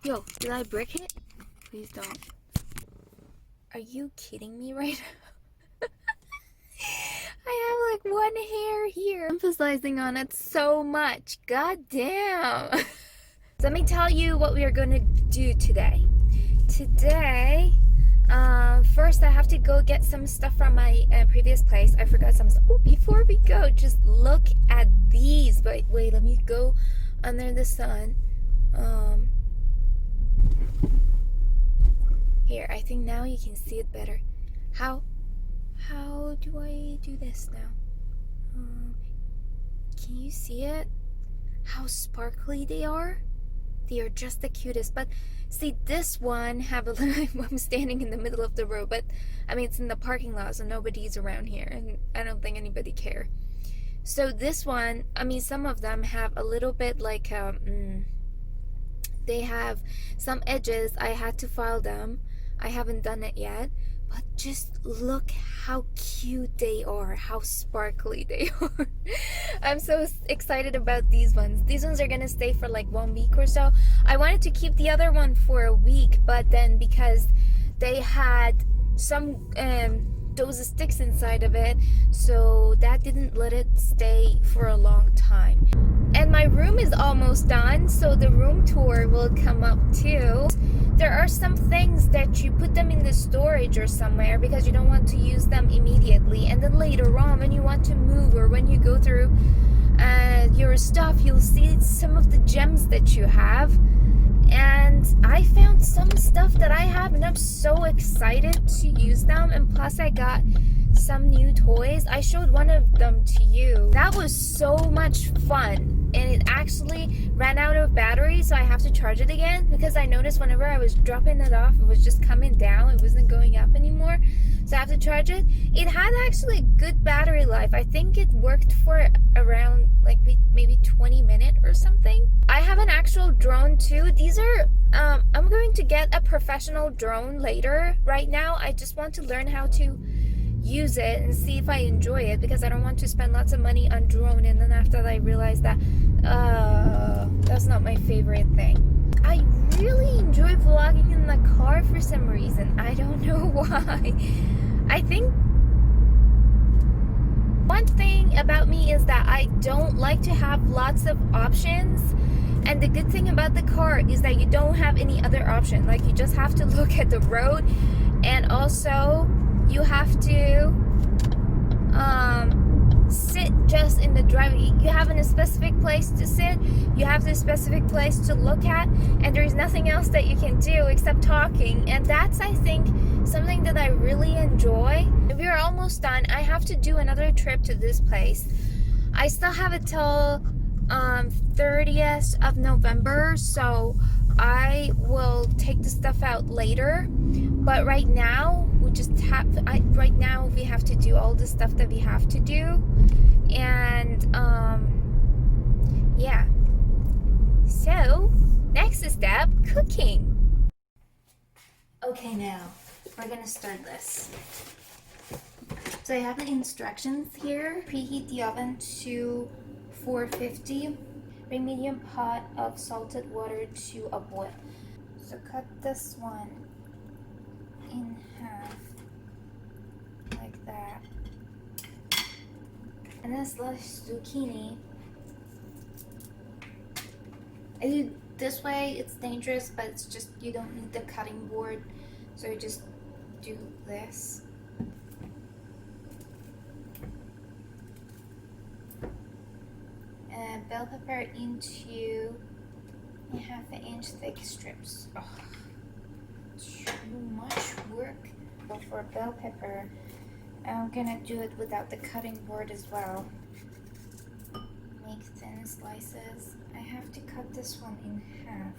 Yo, did I brick it? Please don't. Are you kidding me right now? I have like one hair here. Emphasizing on it so much. God damn. So let me tell you what we are going to do today. Today, first I have to go get some stuff from my previous place. I forgot some stuff. Oh, before we go, just look at these. Wait, let me go under the sun. Here, I think now you can see it better. How do I do this now? Can you see it? How sparkly they are? They are just the cutest. But see, this one have a little. I'm standing in the middle of the road, but I mean it's in the parking lot, so nobody's around here, and I don't think anybody care. So this one, I mean, some of them have a little bit like they have some edges. I had to file them. I haven't done it yet, but just look how cute they are, how sparkly they are. I'm so excited about these ones. These ones are gonna stay for like 1 week or so. I wanted to keep the other one for a week, but then because they had some those sticks inside of it, so that didn't let it stay for a long time. And my room is almost done, so the room tour will come up too. There are some things that you put them in the storage or somewhere because you don't want to use them immediately, and then later on when you want to move or when you go through your stuff, you'll see some of the gems that you have. And I found some stuff that I have, and I'm so excited to use them. And plus I got some new toys. I showed one of them to you. That was so much fun, and it actually ran out of battery, so I have to charge it again because I noticed whenever I was dropping it off, it was just coming down. It wasn't going up anymore, so I have to charge it. It had actually good battery life. I think it worked for around like maybe 20 minutes or something. I have an actual drone too. These are I'm going to get a professional drone later. Right now I just want to learn how to use it and see if I enjoy it, because I don't want to spend lots of money on drone and then after that I realize that that's not my favorite thing. I really enjoy vlogging in the car for some reason. I don't know why. I think one thing about me is that I don't like to have lots of options, and the good thing about the car is that you don't have any other option. Like, you just have to look at the road, and also you have to sit just in the driver. You have a specific place to sit, you have this specific place to look at, and there's nothing else that you can do except talking. And that's, I think, something that I really enjoy. We're almost done. I have to do another trip to this place. I still have it till 30th of November, so I will take the stuff out later. But right now we just have right now we have to do all the stuff that we have to do. And yeah, so next step, cooking. Okay, now we're gonna start this. So I have the instructions here. Preheat the oven to 450. Bring medium pot of salted water to a boil. So cut this one in half like that. And then slash zucchini. I do this way, it's dangerous, but it's just, you don't need the cutting board, so you just do this. And bell pepper into 1/2 inch thick strips. Oh, too much work. But for bell pepper, I'm gonna do it without the cutting board as well. Make thin slices. I have to cut this one in half.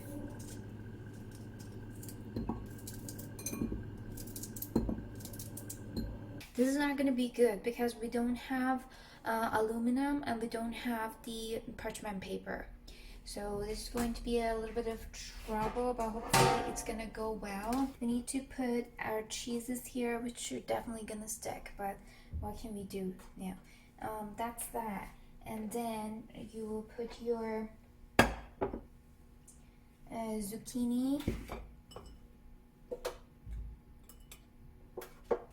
This is not gonna be good because we don't have aluminum and we don't have the parchment paper. So this is going to be a little bit of trouble, but hopefully it's gonna go well. We need to put our cheeses here, which are definitely gonna stick, but what can we do now? That's that. And then you will put your zucchini,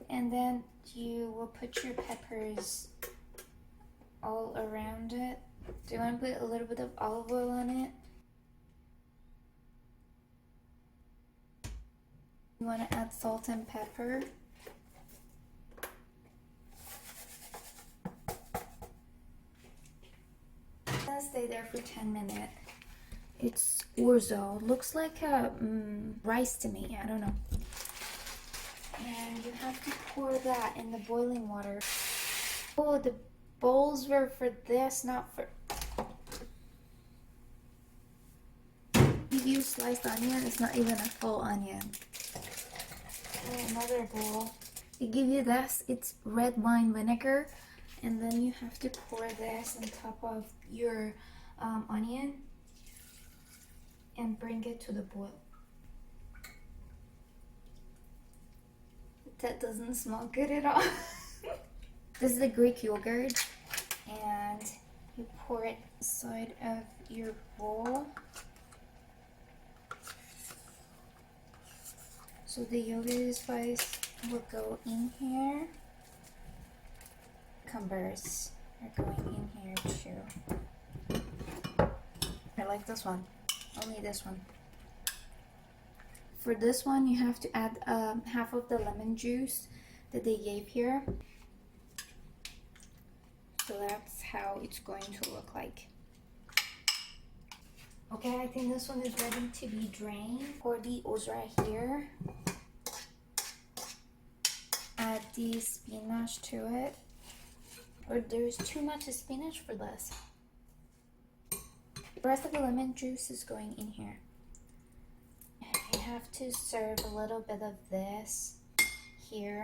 and then you will put your peppers all around it. Do you want to put a little bit of olive oil on it? You want to add salt and pepper. Stay there for 10 minutes. It's orzo. Looks like a rice to me. I don't know. And you have to pour that in the boiling water. Oh, the bowls were for this, not for... You use sliced onion. It's not even a full onion. Oh, another bowl. They give you this. It's red wine vinegar. And then you have to pour this on top of your onion and bring it to the boil. That doesn't smell good at all. This is the Greek yogurt, and you pour it inside of your bowl. So the yogurt spice will go in here. Cucumbers are going in here too. I like this one, only this one. For this one, you have to add half of the lemon juice that they gave here. So that's how it's going to look like. Okay, I think this one is ready to be drained. Pour the ozra here. Add the spinach to it. Or there's too much spinach for this. The rest of the lemon juice is going in here. You have to serve a little bit of this here.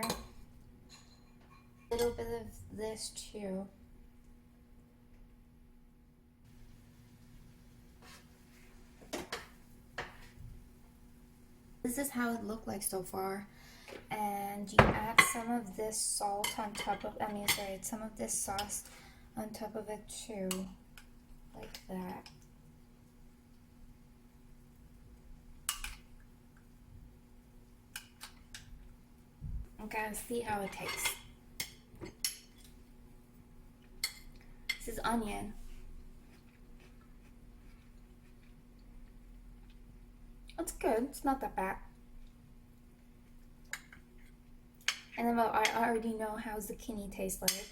A little bit of this too. This is how it looked like so far. And you add some of this salt on top of, some of this sauce on top of it too, like that. Okay, let's see how it tastes. This is onion. It's good, it's not that bad. And then I already know how zucchini tastes like.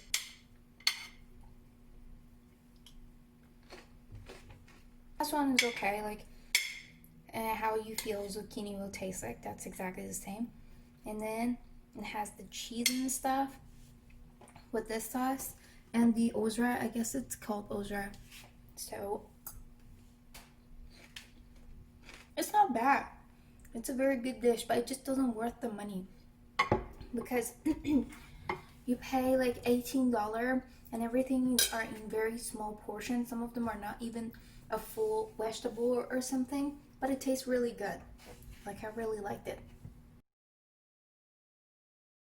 This one is okay, like how you feel zucchini will taste like, that's exactly the same. And then it has the cheese and stuff with this sauce and the ozra. I guess it's called ozra. So it's not bad. It's a very good dish, but it just doesn't worth the money because you pay like $18 and everything are in very small portions. Some of them are not even a full vegetable or something, but it tastes really good. Like, I really liked it.